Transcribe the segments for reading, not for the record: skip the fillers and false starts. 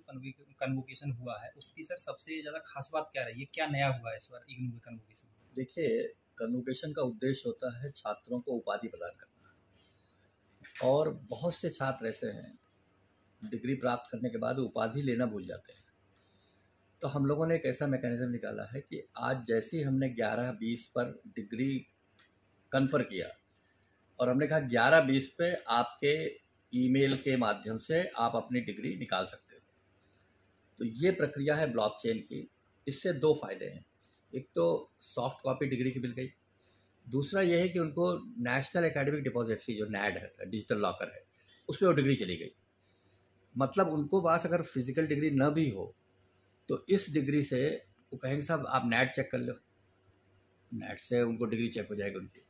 Convocation हुआ है उसकी सर सबसे ज़्यादा खास बात क्या रही है, क्या नया हुआ है इस बार इग्नू के कन्वोकेशन? देखिए, कन्वोकेशन का उद्देश्य होता है छात्रों को उपाधि प्रदान करना, और बहुत से छात्र ऐसे हैं डिग्री प्राप्त करने के बाद उपाधि लेना भूल जाते हैं। तो हम लोगों ने एक ऐसा मैकेनिज्म निकाला है कि आज जैसे ही हमने 11-20 पर डिग्री कन्फर किया और हमने कहा 11-20 पे आपके ईमेल के माध्यम से आप अपनी डिग्री निकाल सकते हो। तो ये प्रक्रिया है ब्लॉकचेन की। इससे दो फायदे हैं, एक तो सॉफ्ट कॉपी डिग्री की मिल गई, दूसरा ये है कि उनको नेशनल एकेडमिक डिपॉजिटरी जो नैड है, डिजिटल लॉकर है, उसमें वो डिग्री चली गई। मतलब उनको पास अगर फिजिकल डिग्री न भी हो तो इस डिग्री से वो कहेंगे साहब आप नेट चेक कर लो, नेट से उनको डिग्री चेक हो जाएगी।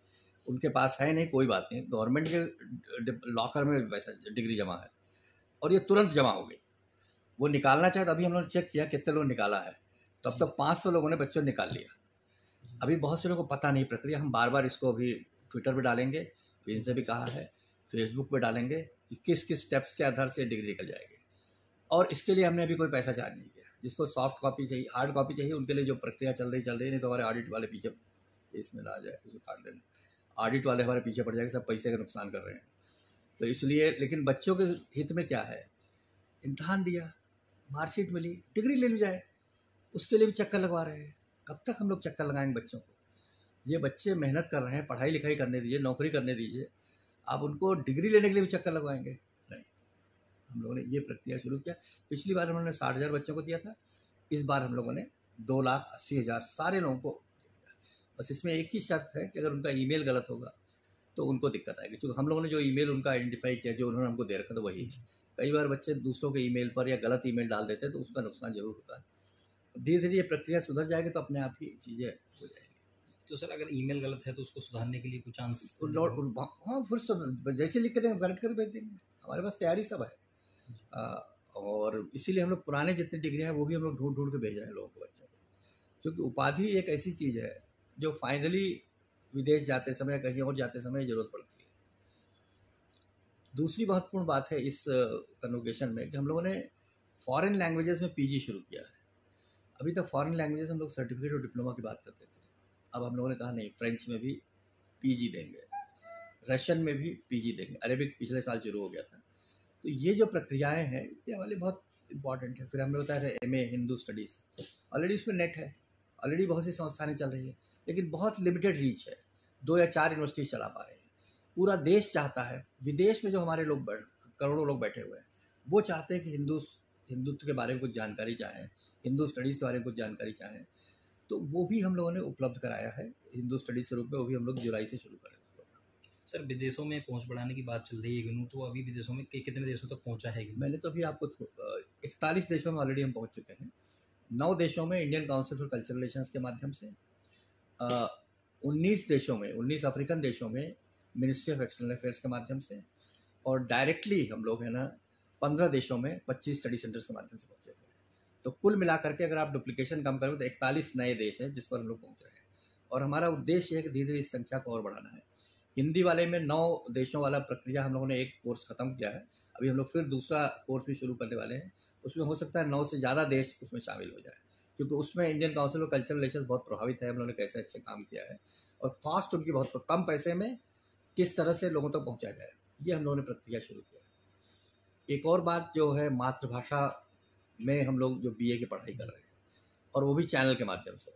उनके पास है नहीं, कोई बात नहीं, गवर्नमेंट के लॉकर में वैसा डिग्री जमा है और ये तुरंत जमा हो गई। वो निकालना चाहे तो अभी हम लोगों ने चेक किया कितने लोग निकाला है, तो अब तक 500 लोगों ने बच्चों ने निकाल लिया। अभी बहुत से लोगों को पता नहीं प्रक्रिया, हम बार बार इसको अभी ट्विटर पे डालेंगे, इनसे भी कहा है, फेसबुक पे डालेंगे कि किस किस स्टेप्स के आधार से डिग्री निकल जाएगी। और इसके लिए हमने अभी कोई पैसा चार्ज नहीं किया। जिसको सॉफ्ट कॉपी चाहिए, हार्ड कॉपी चाहिए, उनके लिए जो प्रक्रिया चल रही नहीं तो हमारे ऑडिट वाले पीछे, इसमें ना आ जाए इसको काट देना, ऑडिट वाले हमारे पीछे पड़ जाएंगे, सब पैसे का नुकसान कर रहे हैं। तो इसलिए, लेकिन बच्चों के हित में क्या है, इम्तहान दिया, मार्कशीट मिली, डिग्री ले ली जाए, उसके लिए भी चक्कर लगवा रहे हैं। कब तक हम लोग चक्कर लगाएंगे बच्चों को? ये बच्चे मेहनत कर रहे हैं, पढ़ाई लिखाई करने दीजिए, नौकरी करने दीजिए, आप उनको डिग्री लेने के लिए भी चक्कर लगवाएंगे? नहीं। हम लोगों ने ये प्रक्रिया शुरू किया। पिछली बार उन्होंने 60,000 बच्चों को दिया था, इस बार हम लोगों ने 2,80,000 सारे लोगों को दिया। बस इसमें एक ही शर्त है कि अगर उनका ईमेल गलत होगा तो उनको दिक्कत आएगी, क्योंकि हम लोगों ने जो ईमेल उनका आइडेंटिफाई किया, जो उन्होंने हमको दे रखा था वही। कई बार बच्चे दूसरों के ईमेल पर या गलत ईमेल डाल देते हैं तो उसका नुकसान जरूर होता है। धीरे धीरे ये प्रक्रिया सुधर जाएगी तो अपने आप ही चीज़ें हो जाएंगी। तो सर अगर ईमेल गलत है तो उसको सुधारने के लिए कुछ चांस? हाँ, फिर जैसे लिख के करेक्ट कर भेज देंगे, हमारे पास तैयारी सब है। और इसीलिए हम लोग पुराने जितनी डिग्रियाँ हैं वो भी हम लोग ढूंढ ढूंढ के भेज रहे हैं लोगों को, बच्चों को। क्योंकि उपाधि एक ऐसी चीज़ है जो फाइनली विदेश जाते समय, कहीं और जाते समय ज़रूरत पड़ती है। दूसरी महत्वपूर्ण बात है इस कन्वोकेशन में कि हम लोगों ने फॉरेन लैंग्वेजेस में पीजी शुरू किया है। अभी तक फॉरेन लैंग्वेजेस हम लोग सर्टिफिकेट और डिप्लोमा की बात करते थे, अब हम लोगों ने कहा नहीं, फ्रेंच में भी पीजी देंगे, रशियन में भी पीजी देंगे, अरेबिक पिछले साल शुरू हो गया था। तो ये जो प्रक्रियाएं हैं ये हमारे लिए बहुत इंपॉर्टेंट है। फिर हमने बताया था एमए हिंदू स्टडीज़, ऑलरेडी उसमें नेट है, ऑलरेडी बहुत सी संस्थानें चल रही है, लेकिन बहुत लिमिटेड रीच है, 2 या 4 यूनिवर्सिटी चला पा रहे हैं। पूरा देश चाहता है, विदेश में जो हमारे लोग करोड़ों लोग बैठे हुए हैं, वो चाहते हैं कि हिंदुत्व के बारे में कुछ जानकारी चाहें, हिंदू स्टडीज़ के बारे में कुछ जानकारी चाहें, तो वो भी हम लोगों ने उपलब्ध कराया है हिंदू स्टडीज़ के रूप में। वो भी हम लोग जुलाई से शुरू करेंगे। सर विदेशों में पहुंच बढ़ाने की बात चल रही है इग्नू, तो अभी विदेशों में कितने देशों तक पहुंचा है इग्नू? मैंने तो अभी आपको 41 देशों में ऑलरेडी हम पहुंच चुके हैं। 9 देशों में Indian council for cultural relations के माध्यम से, 19 देशों में, 19 अफ्रीकन देशों में मिनिस्ट्री ऑफ एक्सटर्नल अफेयर्स के माध्यम से, और डायरेक्टली हम लोग है ना 15 देशों में 25 स्टडी सेंटर्स के माध्यम से पहुँचे हुए हैं। तो कुल मिला करके अगर आप डुप्लीकेशन कम करें तो 41 नए देश हैं जिस पर हम लोग पहुँच रहे हैं। और हमारा उद्देश्य है कि धीरे धीरे इस संख्या को और बढ़ाना है। हिंदी वाले में 9 देशों वाला प्रक्रिया हम लोगों ने एक कोर्स ख़त्म किया है, अभी हम लोग फिर दूसरा कोर्स भी शुरू करने वाले हैं। उसमें हो सकता है 9 से ज़्यादा देश उसमें शामिल हो जाए, क्योंकि उसमें Indian council of cultural relations बहुत प्रभावित है, हम लोगों ने कैसे अच्छे काम किया है और कॉस्ट उनकी बहुत कम पैसे में किस तरह से लोगों तक पहुँचा जाए, ये हम लोगों ने प्रक्रिया शुरू किया है। एक और बात जो है, मातृभाषा में हम लोग जो बीए की पढ़ाई कर रहे हैं, और वो भी चैनल के माध्यम से,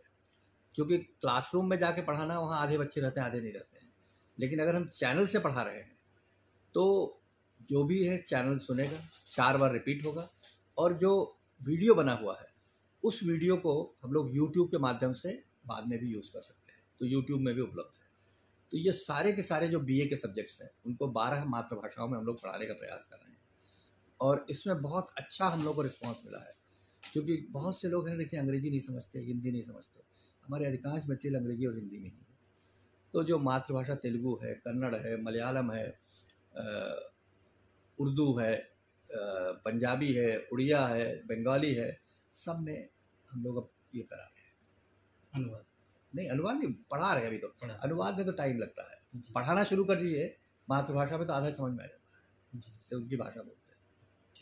क्योंकि क्लासरूम में जाके पढ़ाना, वहाँ आधे बच्चे रहते हैं आधे नहीं रहते हैं, लेकिन अगर हम चैनल से पढ़ा रहे हैं तो जो भी है चैनल सुनेगा, 4 बार रिपीट होगा, और जो वीडियो बना हुआ है उस वीडियो को हम लोग यूट्यूब के माध्यम से बाद में भी यूज़ कर सकते हैं, तो यूट्यूब में भी उपलब्ध है। तो ये सारे के सारे जो बीए के सब्जेक्ट्स हैं उनको 12 मातृभाषाओं में हम लोग पढ़ाने का प्रयास कर रहे हैं, और इसमें बहुत अच्छा हम लोग को रिस्पॉन्स मिला है। क्योंकि बहुत से लोग हैं, देखिए, अंग्रेजी नहीं समझते, हिंदी नहीं समझते, हमारे अधिकांश मटेरियल अंग्रेजी और हिंदी में ही है। तो जो मातृभाषा तेलुगु है, कन्नड़ है, मलयालम है, उर्दू है, पंजाबी है, उड़िया है, बंगाली है, सब में हम लोग अब ये करा रहे हैं। अनुवाद नहीं, अनुवाद नहीं, पढ़ा रहे हैं अभी तो। अनुवाद में तो टाइम लगता है, पढ़ाना शुरू कर दीजिए, मातृभाषा में तो आधा समझ में आ जाता है, तो उनकी भाषा में।